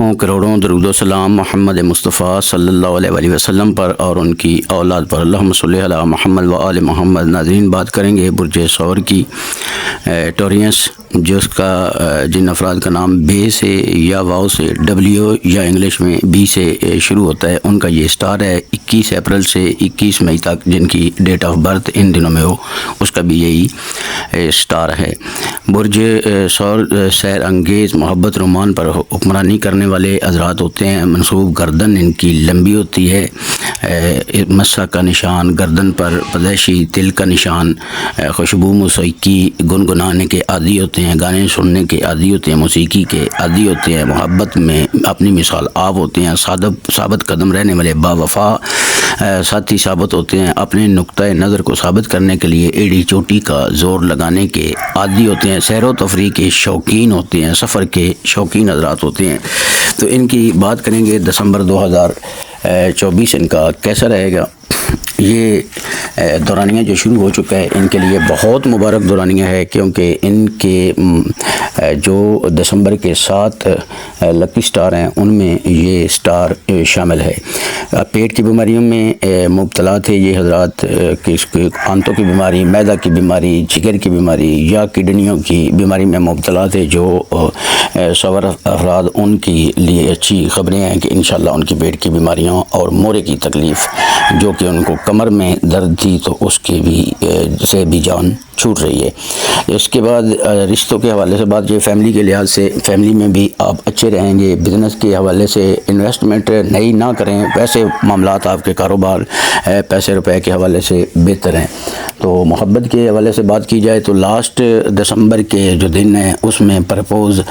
لاکھوں کروڑوں درود و سلام محمد مصطفیٰ صلی اللہ علیہ وسلم پر اور ان کی اولاد پر، اللہم صلی علی محمد و آل محمد۔ ناظرین، بات کریں گے برج ثور کی، ٹورینس، جن افراد کا نام بے سے یا واؤ سے، ڈبلیو یا انگلش میں بی سے شروع ہوتا ہے، ان کا یہ سٹار ہے 21 اپریل سے 21 مئی تک، جن کی ڈیٹ آف برتھ ان دنوں میں ہو اس کا بھی یہی سٹار ہے۔ برج ثور سیر انگیز، محبت رومان پر حکمرانی کرنے والے حضرات ہوتے ہیں۔ منصوب گردن ان کی لمبی ہوتی ہے، مسا کا نشان گردن پر، پدیشی تل کا نشان، خوشبو موسیقی گنگنانے کے عادی ہوتے ہیں، گانے سننے کے عادی ہوتے ہیں، موسیقی کے عادی ہوتے ہیں، محبت میں اپنی مثال آپ ہوتے ہیں، ثابت قدم رہنے والے با وفا ساتھی ثابت ہوتے ہیں، اپنے نقطۂ نظر کو ثابت کرنے کے لیے ایڑی چوٹی کا زور لگانے کے عادی ہوتے ہیں، سیر و تفریح کے شوقین ہوتے ہیں، سفر کے شوقین حضرات ہوتے ہیں۔ تو ان کی بات کریں گے دسمبر 2024 ان کا کیسا رہے گا۔ یہ دورانیہ جو شروع ہو چکا ہے ان کے لیے بہت مبارک دورانیہ ہے، کیونکہ ان کے جو دسمبر کے 7 لکی سٹار ہیں ان میں یہ سٹار شامل ہے۔ پیٹ کی بیماریوں میں مبتلا تھے یہ حضرات، آنتوں کی بیماری، معدہ کی بیماری، جگر کی بیماری یا کڈنیوں کی بیماری میں مبتلا تھے جو ثور افراد، ان کے لیے اچھی خبریں ہیں کہ انشاءاللہ ان کی پیٹ کی بیماریوں اور مورے کی تکلیف جو کہ ان کو کمر میں درد تھی تو اس کی بھی سے بھی جان چھوٹ رہی ہے۔ اس کے بعد رشتوں کے حوالے سے بات، یہ فیملی کے لحاظ سے فیملی میں بھی آپ اچھے رہیں گے۔ بزنس کے حوالے سے انویسٹمنٹ نئی نہ کریں، ویسے معاملات آپ کے کاروبار پیسے روپے کے حوالے سے بہتر ہیں۔ تو محبت کے حوالے سے بات کی جائے تو لاسٹ دسمبر کے جو دن ہیں اس میں پرپوز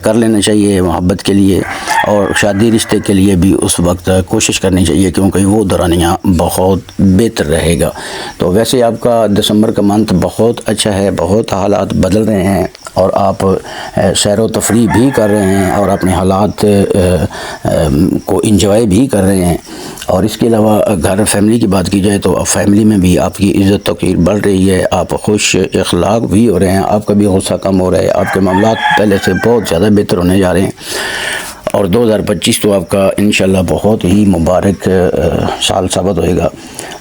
کر لینا چاہیے محبت کے لیے، اور شادی رشتے کے لیے بھی اس وقت کوشش کرنی چاہیے، کیونکہ وہ دورانیہ بہت بہتر رہے گا۔ تو ویسے آپ کا دسمبر کا منتھ بہت اچھا ہے، بہت حالات بدل رہے ہیں اور آپ سیر و تفریح بھی کر رہے ہیں اور اپنے حالات کو انجوائے بھی کر رہے ہیں۔ اور اس کے علاوہ گھر فیملی کی بات کی جائے تو فیملی میں بھی آپ کی عزت توقیر بڑھ رہی ہے، آپ خوش اخلاق بھی ہو رہے ہیں، آپ کا بھی غصہ کم ہو رہا ہے، آپ کے معاملات پہلے سے بہت زیادہ بہتر ہونے جا رہے ہیں۔ اور 2025 تو آپ کا انشاءاللہ بہت ہی مبارک سال ثابت ہوئے گا۔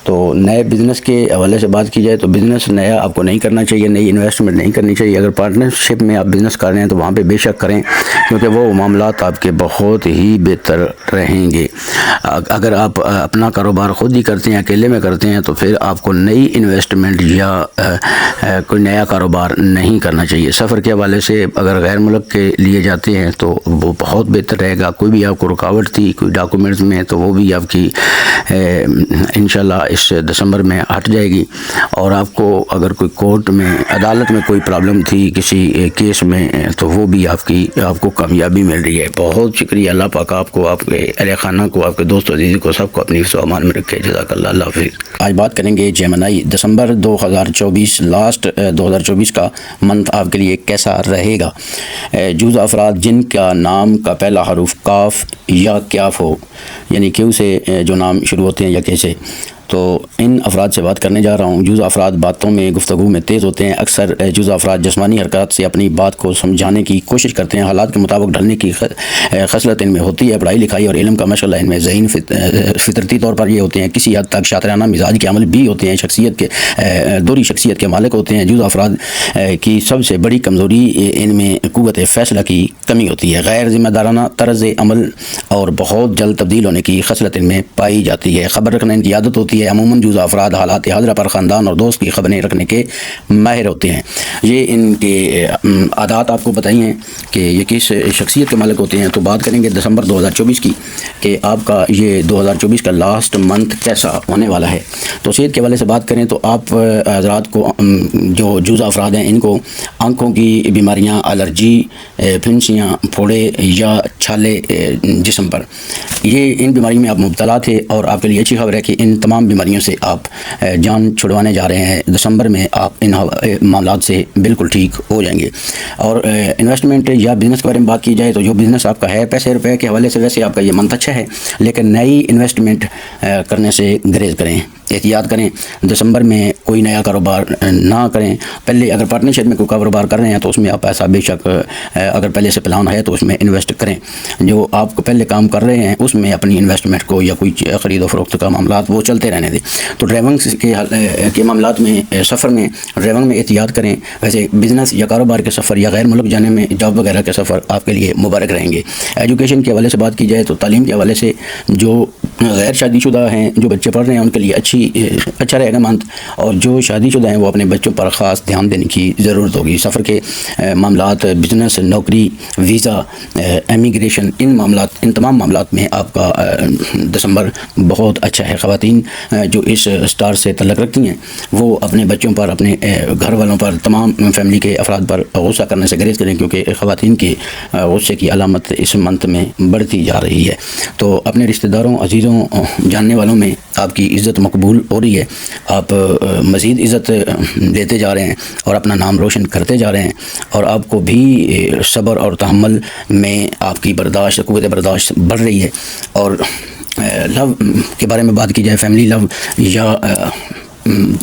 تو نئے بزنس کے حوالے سے بات کی جائے تو بزنس نیا آپ کو نہیں کرنا چاہیے، نئی انویسٹمنٹ نہیں کرنی چاہیے۔ اگر پارٹنرشپ میں آپ بزنس کر رہے ہیں تو وہاں پہ بے شک کریں، کیونکہ وہ معاملات آپ کے بہت ہی بہتر رہیں گے۔ اگر آپ اپنا کاروبار خود ہی کرتے ہیں، اکیلے میں کرتے ہیں، تو پھر آپ کو نئی انویسٹمنٹ یا کوئی نیا کاروبار نہیں کرنا چاہیے۔ سفر کے حوالے سے اگر غیر ملک کے لیے جاتے ہیں تو وہ بہت بہتر رہے گا۔ کوئی بھی آپ کو رکاوٹ تھی کوئی ڈاکومنٹس میں تو وہ بھی آپ کی انشاءاللہ اس دسمبر میں ہٹ جائے گی۔ اور آپ کو اگر کوئی کورٹ میں عدالت میں کوئی پرابلم تھی کسی کیس میں تو وہ بھی آپ کو کامیابی مل رہی ہے۔ بہت شکریہ، اللہ پاک آپ کو، آپ کے اہل خانہ کو، آپ کے دوست عزیز کو، سب کو اپنی حفظ و امان میں رکھے۔ جزاک اللہ، اللہ حافظ۔ آج بات کریں گے جیمنائی، دسمبر 2024 لاسٹ 2024 کا منتھ آپ کے لیے کیسا رہے گا۔ جوز افراد جن کا نام کا پہلا حرف کاف یا کیاف ہو، یعنی کیوں سے جو نام شروع ہوتے ہیں یا کیسے، تو ان افراد سے بات کرنے جا رہا ہوں۔ جوز افراد باتوں میں، گفتگو میں تیز ہوتے ہیں۔ اکثر جوز افراد جسمانی حرکات سے اپنی بات کو سمجھانے کی کوشش کرتے ہیں، حالات کے مطابق ڈھلنے کی خصلت ان میں ہوتی ہے۔ پڑھائی لکھائی اور علم کا مشغلہ ان میں ذہین فطرتی طور پر یہ ہوتے ہیں، کسی حد تک شاطرانہ مزاج کے عمل بھی ہوتے ہیں، دوری شخصیت کے مالک ہوتے ہیں۔ جوز افراد کی سب سے بڑی کمزوری ان میں قوت فیصلہ کی کمی ہوتی ہے۔ غیر ذمہ دارانہ طرز عمل اور بہت جلد تبدیل ہونے کی خصلت ان میں پائی جاتی ہے۔ خبر رکھنا ان کی عادت ہوتی ہے۔ عموماً جوز افراد حالات حاضرہ پر خاندان اور دوست کی خبریں رکھنے کے ماہر ہوتے ہیں۔ یہ ان کے عادات آپ کو بتائی ہیں کہ یہ کس شخصیت کے مالک ہوتے ہیں۔ تو بات کریں گے دسمبر 2024 کی کہ آپ کا یہ 2024 کا لاسٹ منتھ کیسا ہونے والا ہے۔ تو صحت کے حوالے سے بات کریں تو آپ حضرات کو، جو جوز افراد ہیں، ان کو آنکھوں کی بیماریاں، الرجی، پھنسیاں، پھوڑے یا چھالے جسم پر، یہ ان بیماری میں آپ مبتلا تھے، اور آپ کے لیے اچھی خبر ہے کہ ان تمام تمام بیماریوں سے آپ جان چھڑوانے جا رہے ہیں۔ دسمبر میں آپ ان معاملات سے بالکل ٹھیک ہو جائیں گے۔ اور انویسٹمنٹ یا بزنس کے بارے میں بات کی جائے تو جو بزنس آپ کا ہے پیسے روپے کے حوالے سے ویسے آپ کا یہ منتھ اچھا ہے، لیکن نئی انویسٹمنٹ کرنے سے گریز کریں، احتیاط کریں۔ دسمبر میں کوئی نیا کاروبار نہ کریں۔ پہلے اگر پارٹنرشپ میں کوئی کاروبار کر رہے ہیں تو اس میں آپ پیسہ بے شک اگر پہلے سے پلان ہے تو اس میں انویسٹ کریں۔ جو آپ کو پہلے کام کر رہے ہیں اس میں اپنی انویسٹمنٹ کو یا کوئی خرید و فروخت کا معاملات وہ چلتے رہنے دیں۔ تو ڈرائیونگ کے معاملات میں سفر میں ڈرائیونگ میں احتیاط کریں۔ ویسے بزنس یا کاروبار کے سفر یا غیر ملک جانے میں جاب وغیرہ کے سفر آپ کے لیے مبارک رہیں گے۔ ایجوکیشن کے حوالے سے بات کی جائے تو تعلیم کے حوالے سے جو غیر شادی شدہ ہیں، جو بچے پڑھ رہے ہیں، ان کے لیے اچھا رہے گا منتھ، اور جو شادی شدہ ہیں وہ اپنے بچوں پر خاص دھیان دینے کی ضرورت ہوگی۔ سفر کے معاملات، بزنس، نوکری، ویزا، امیگریشن، ان تمام معاملات میں آپ کا دسمبر بہت اچھا ہے۔ خواتین جو اس سٹار سے تعلق رکھتی ہیں وہ اپنے بچوں پر، اپنے گھر والوں پر، تمام فیملی کے افراد پر غصہ کرنے سے گریز کریں، کیونکہ خواتین کے غصے کی علامت اس منتھ میں بڑھتی جا رہی ہے۔ تو اپنے رشتہ داروں، عزیزوں، جاننے والوں میں آپ کی عزت مقبول ہو رہی ہے، آپ مزید عزت دیتے جا رہے ہیں اور اپنا نام روشن کرتے جا رہے ہیں، اور آپ کو بھی صبر اور تحمل میں آپ کی برداشت، قوت برداشت بڑھ رہی ہے۔ اور لو کے بارے میں بات کی جائے، فیملی لو یا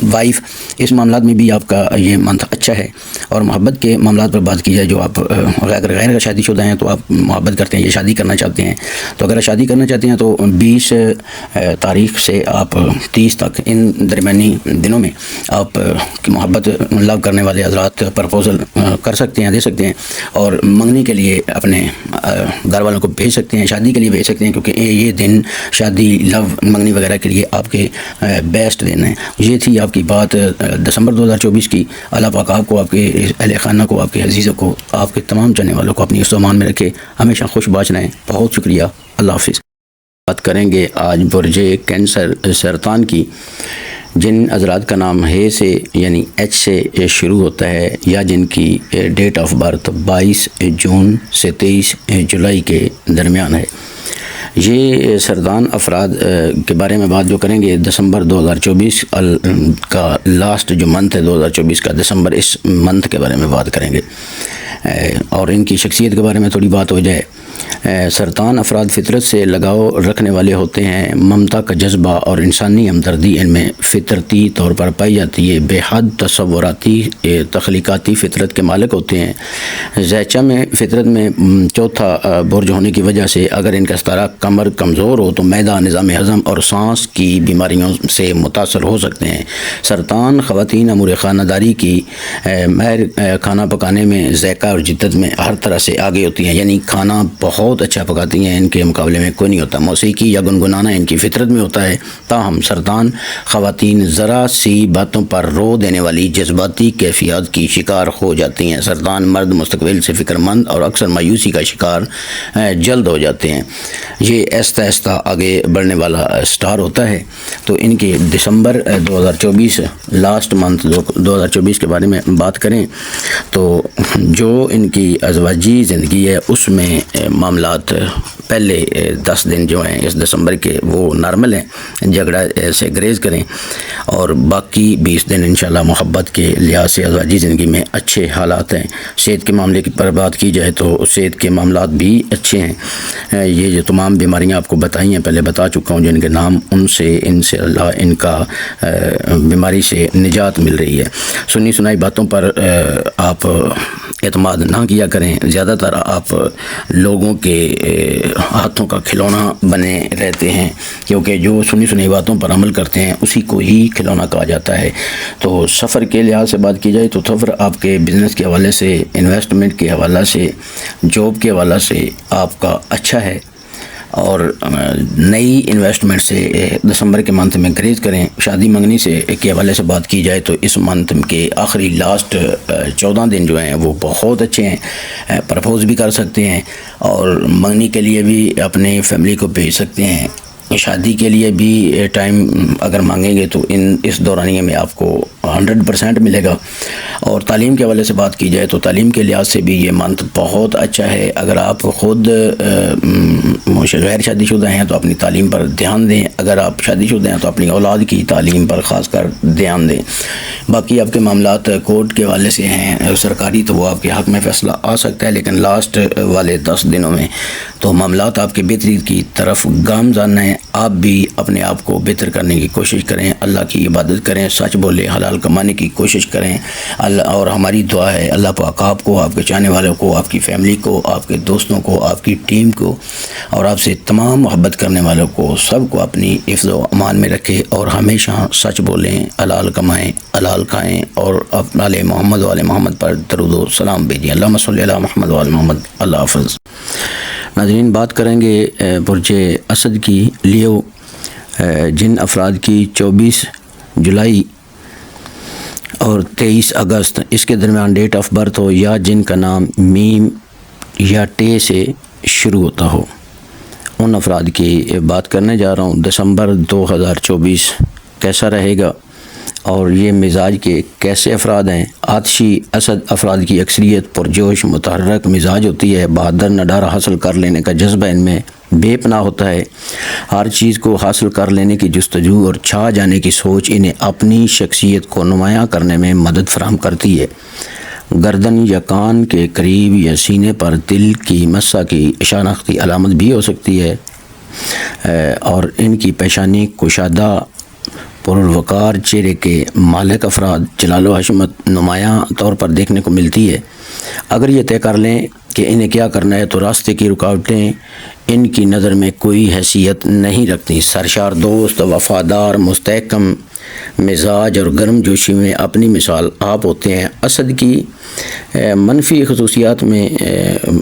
وائف، اس معاملات میں بھی آپ کا یہ منتھ اچھا ہے۔ اور محبت کے معاملات پر بات کی جائے، جو آپ اگر غیر شادی شدہ ہیں تو آپ محبت کرتے ہیں یا شادی کرنا چاہتے ہیں، تو اگر شادی کرنا چاہتے ہیں تو 20 تاریخ سے آپ 30 تک، ان درمیانی دنوں میں آپ محبت لو کرنے والے حضرات پرپوزل کر سکتے ہیں، دے سکتے ہیں، اور منگنی کے لیے اپنے گھر والوں کو بھیج سکتے ہیں، شادی کے لیے بھیج سکتے ہیں، کیونکہ یہ دن شادی، لو، منگنی وغیرہ کے لیے آپ کے بیسٹ دن ہیں۔ یہ تھی آپ کی بات دسمبر 2024 کی۔ اللہ پاک آپ کو، آپ کے اہل خانہ کو، آپ کے عزیزوں کو، آپ کے تمام جاننے والوں کو اپنی امان میں رکھے، ہمیشہ خوش باش رہیں۔ بہت شکریہ، اللہ حافظ۔ بات کریں گے آج برج کینسر، سرطان کی۔ جن حضرات کا نام ہے سے یعنی ایچ سے شروع ہوتا ہے، یا جن کی ڈیٹ آف برتھ 22 جون سے 23 جولائی کے درمیان ہے، یہ سرطان افراد کے بارے میں بات جو کریں گے، دسمبر 2024 کا لاسٹ جو منتھ ہے 2024 کا، دسمبر، اس منتھ کے بارے میں بات کریں گے، اور ان کی شخصیت کے بارے میں تھوڑی بات ہو جائے۔ سرطان افراد فطرت سے لگاؤ رکھنے والے ہوتے ہیں، ممتا کا جذبہ اور انسانی ہمدردی ان میں فطرتی طور پر پائی جاتی ہے، بے حد تصوراتی تخلیقاتی فطرت کے مالک ہوتے ہیں۔ زیچہ میں فطرت میں چوتھا برج ہونے کی وجہ سے اگر ان کا ستارہ کمر کمزور ہو تو معدہ، نظام ہضم اور سانس کی بیماریوں سے متاثر ہو سکتے ہیں۔ سرطان خواتین امور خانہ داری کی ماہر کھانا پکانے میں، ذائقہ اور جدت میں ہر طرح سے آگے ہوتی ہیں، یعنی کھانا بہت اچھا پکاتی ہیں، ان کے مقابلے میں کوئی نہیں ہوتا۔ موسیقی یا گنگنانا ان کی فطرت میں ہوتا ہے، تاہم سرطان خواتین ذرا سی باتوں پر رو دینے والی جذباتی کیفیات کی شکار ہو جاتی ہیں۔ سرطان مرد مستقبل سے فکر مند اور اکثر مایوسی کا شکار جلد ہو جاتے ہیں۔ یہ آہستہ آہستہ آگے بڑھنے والا سٹار ہوتا ہے۔ تو ان کے دسمبر 2024 لاسٹ منتھ 2024 کے بارے میں بات کریں تو جو ان کی ازواجی زندگی ہے اس میں معاملات پہلے 10 دن جو ہیں اس دسمبر کے وہ نارمل ہیں، جھگڑا سے گریز کریں، اور باقی 20 دن انشاءاللہ محبت کے لحاظ سے ازواجی زندگی میں اچھے حالات ہیں۔ صحت کے معاملے پر بات کی جائے تو صحت کے معاملات بھی اچھے ہیں۔ یہ جو تمام بیماریاں آپ کو بتائی ہیں، پہلے بتا چکا ہوں جن کے نام، ان سے اللہ ان کا بیماری سے نجات مل رہی ہے۔ سنی سنائی باتوں پر آپ اعتماد نہ کیا کریں، زیادہ تر آپ لوگوں کے ہاتھوں کا کھلونا بنے رہتے ہیں، کیونکہ جو سنی سنائی باتوں پر عمل کرتے ہیں اسی کو ہی کھلونا کہا جاتا ہے۔ تو سفر کے لحاظ سے بات کی جائے تو سفر آپ کے بزنس کے حوالے سے، انویسٹمنٹ کے حوالے سے، جاب کے حوالے سے آپ کا اچھا ہے، اور نئی انویسٹمنٹ سے دسمبر کے منتھ میں گریز کریں۔ شادی منگنی کے حوالے سے بات کی جائے تو اس منتھ کے آخری لاسٹ 14 دن جو ہیں وہ بہت اچھے ہیں، پرپوز بھی کر سکتے ہیں، اور منگنی کے لیے بھی اپنے فیملی کو بھیج سکتے ہیں۔ شادی کے لیے بھی ٹائم اگر مانگیں گے تو اس دورانیے میں آپ کو 100% ملے گا۔ اور تعلیم کے حوالے سے بات کی جائے تو تعلیم کے لحاظ سے بھی یہ منتھ بہت اچھا ہے۔ اگر آپ خود غیر شادی شدہ ہیں تو اپنی تعلیم پر دھیان دیں، اگر آپ شادی شدہ ہیں تو اپنی اولاد کی تعلیم پر خاص کر دھیان دیں۔ باقی آپ کے معاملات کورٹ کے حوالے سے ہیں سرکاری، تو وہ آپ کے حق میں فیصلہ آ سکتا ہے، لیکن لاسٹ والے 10 دنوں میں تو معاملات آپ کے بہتری کی طرف گامزن ہیں۔ آپ بھی اپنے آپ کو بہتر کرنے کی کوشش کریں، اللہ کی عبادت کریں، سچ بولیں، حلال کمانے کی کوشش کریں۔ اور ہماری دعا ہے اللہ پاک آپ کو، آپ کے چاہنے والوں کو، آپ کی فیملی کو، آپ کے دوستوں کو، آپ کی ٹیم کو اور آپ سے تمام محبت کرنے والوں کو، سب کو اپنی حفظ و امان میں رکھے، اور ہمیشہ سچ بولیں، حلال کمائیں، حلال کھائیں، اور آل محمد و آل محمد پر درود و سلام بھیجیں۔ اللہم صلی علی محمد و آل محمد۔ اللہ حافظ۔ ناظرین، بات کریں گے برج اسد کی لیو، جن افراد کی 24 جولائی اور 23 اگست اس کے درمیان ڈیٹ آف برتھ ہو، یا جن کا نام میم یا ٹے سے شروع ہوتا ہو، ان افراد کی بات کرنے جا رہا ہوں۔ دسمبر 2024 کیسا رہے گا اور یہ مزاج کے کیسے افراد ہیں؟ آتشی اسد افراد کی اکثریت پرجوش متحرک مزاج ہوتی ہے، بہادر نڈارہ حاصل کر لینے کا جذبہ ان میں بے پناہ ہوتا ہے۔ ہر چیز کو حاصل کر لینے کی جستجو اور چھا جانے کی سوچ انہیں اپنی شخصیت کو نمایاں کرنے میں مدد فراہم کرتی ہے۔ گردن یا کان کے قریب یا سینے پر دل کی مسا کی شناختی علامت بھی ہو سکتی ہے، اور ان کی پیشانی کشادہ پرالوقار چہرے کے مالک افراد جلال و حشمت نمایاں طور پر دیکھنے کو ملتی ہے۔ اگر یہ طے کر لیں کہ انہیں کیا کرنا ہے تو راستے کی رکاوٹیں ان کی نظر میں کوئی حیثیت نہیں رکھتی۔ سرشار دوست، وفادار، مستحکم مزاج اور گرم جوشی میں اپنی مثال آپ ہوتے ہیں۔ اسد کی منفی خصوصیات میں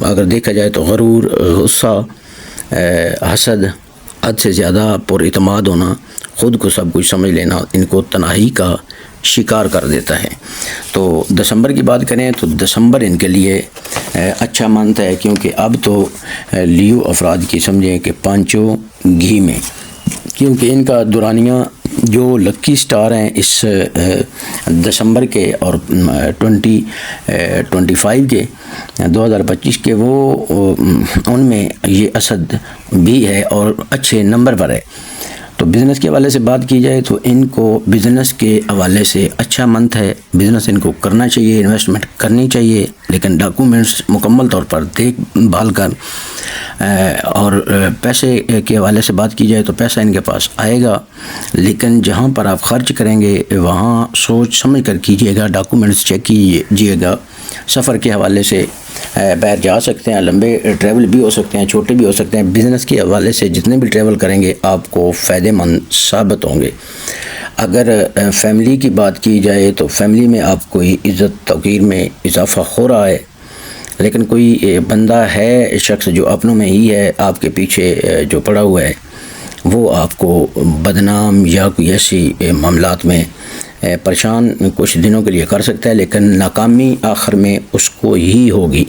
اگر دیکھا جائے تو غرور، غصہ، حسد، حد سے زیادہ پر اعتماد ہونا، خود کو سب کچھ سمجھ لینا ان کو تنہائی کا شکار کر دیتا ہے۔ تو دسمبر کی بات کریں تو دسمبر ان کے لیے اچھا منتھ ہے، کیونکہ اب تو لیو افراد کی سمجھیں کہ پانچوں گھی میں، کیونکہ ان کا دورانیہ جو لکی سٹار ہیں اس دسمبر کے اور 2025 کے 2025 کے، وہ ان میں یہ اسد بھی ہے اور اچھے نمبر پر ہے۔ تو بزنس کے حوالے سے بات کی جائے تو ان کو بزنس کے حوالے سے اچھا منتھ ہے، بزنس ان کو کرنا چاہیے، انویسٹمنٹ کرنی چاہیے، لیکن ڈاکومنٹس مکمل طور پر دیکھ بھال کر، اور پیسے کے حوالے سے بات کی جائے تو پیسہ ان کے پاس آئے گا، لیکن جہاں پر آپ خرچ کریں گے وہاں سوچ سمجھ کر کیجیے گا، ڈاکومنٹس چیک کیجیے گا۔ سفر کے حوالے سے باہر جا سکتے ہیں، لمبے ٹریول بھی ہو سکتے ہیں، چھوٹے بھی ہو سکتے ہیں۔ بزنس کے حوالے سے جتنے بھی ٹریول کریں گے آپ کو فائدہ مند ثابت ہوں گے۔ اگر فیملی کی بات کی جائے تو فیملی میں آپ کوئی عزت توقیر میں اضافہ ہو رہا ہے، لیکن کوئی بندہ ہے، شخص جو اپنوں میں ہی ہے، آپ کے پیچھے جو پڑا ہوا ہے، وہ آپ کو بدنام یا کوئی ایسی معاملات میں پریشان کچھ دنوں کے لیے کر سکتا ہے، لیکن ناکامی آخر میں اس کو ہی ہوگی۔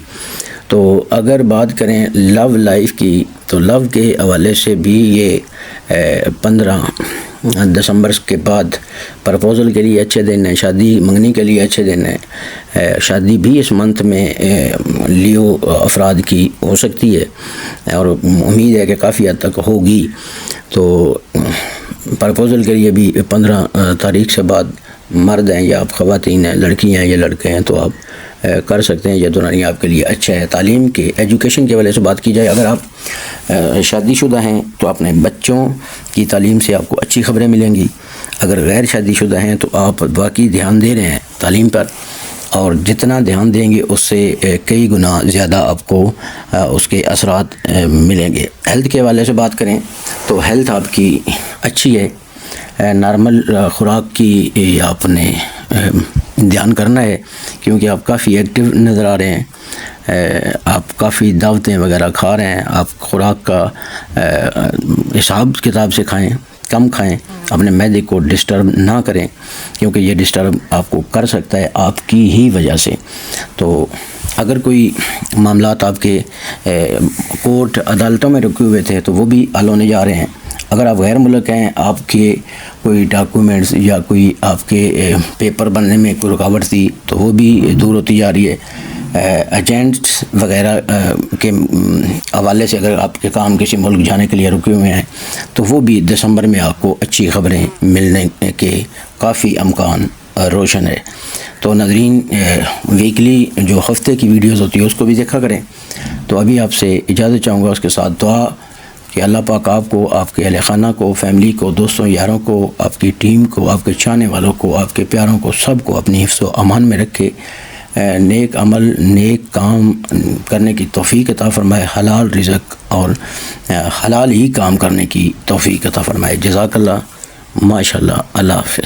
تو اگر بات کریں لو لائف کی تو لو کے حوالے سے بھی یہ 15 دسمبر کے بعد پرپوزل کے لیے اچھے دن ہیں، شادی منگنی کے لیے اچھے دن ہیں۔ شادی بھی اس منتھ میں لیو افراد کی ہو سکتی ہے اور امید ہے کہ کافی حد تک ہوگی۔ تو پرپوزل کے لیے بھی 15 تاریخ سے بعد مرد ہیں یا آپ خواتین ہیں، لڑکی ہیں یا لڑکے ہیں تو آپ کر سکتے ہیں، یہ دورانیہ آپ کے لیے اچھا ہے۔ تعلیم کے ایجوکیشن کے حوالے سے بات کی جائے، اگر آپ شادی شدہ ہیں تو اپنے بچوں کی تعلیم سے آپ کو اچھی خبریں ملیں گی، اگر غیر شادی شدہ ہیں تو آپ واقعی دھیان دے رہے ہیں تعلیم پر، اور جتنا دھیان دیں گے اس سے کئی گنا زیادہ آپ کو اس کے اثرات ملیں گے۔ ہیلتھ کے حوالے سے بات کریں تو ہیلتھ آپ کی اچھی ہے، نارمل خوراک کی آپ نے دھیان کرنا ہے، کیونکہ آپ کافی ایکٹیو نظر آ رہے ہیں، آپ کافی دعوتیں وغیرہ کھا رہے ہیں، آپ خوراک کا حساب کتاب سے کھائیں، کم کھائیں، اپنے معدے کو ڈسٹرب نہ کریں، کیونکہ یہ ڈسٹرب آپ کو کر سکتا ہے آپ کی ہی وجہ سے۔ تو اگر کوئی معاملات آپ کے کورٹ عدالتوں میں رکے ہوئے تھے تو وہ بھی حل ہونے جا رہے ہیں۔ اگر آپ غیر ملک ہیں، آپ کے کوئی ڈاکومنٹس یا کوئی آپ کے پیپر بننے میں کوئی رکاوٹ تھی تو وہ بھی دور ہوتی جا رہی ہے۔ ایجنٹس وغیرہ کے حوالے سے اگر آپ کے کام کسی ملک جانے کے لیے رکے ہوئے ہیں تو وہ بھی دسمبر میں آپ کو اچھی خبریں ملنے کے کافی امکان روشن ہے۔ تو ناظرین، ویکلی جو ہفتے کی ویڈیوز ہوتی ہے اس کو بھی دیکھا کریں۔ تو ابھی آپ سے اجازت چاہوں گا، اس کے ساتھ دعا کہ اللہ پاک آپ کو، آپ کے اہل خانہ کو، فیملی کو، دوستوں یاروں کو، آپ کی ٹیم کو، آپ کے چاہنے والوں کو، آپ کے پیاروں کو، سب کو اپنی حفظ و امان میں رکھے، نیک عمل، نیک کام کرنے کی توفیق عطا فرمائے، حلال رزق اور حلال ہی کام کرنے کی توفیق عطا فرمائے۔ جزاک اللہ، ماشاء اللہ، اللہ حافظ۔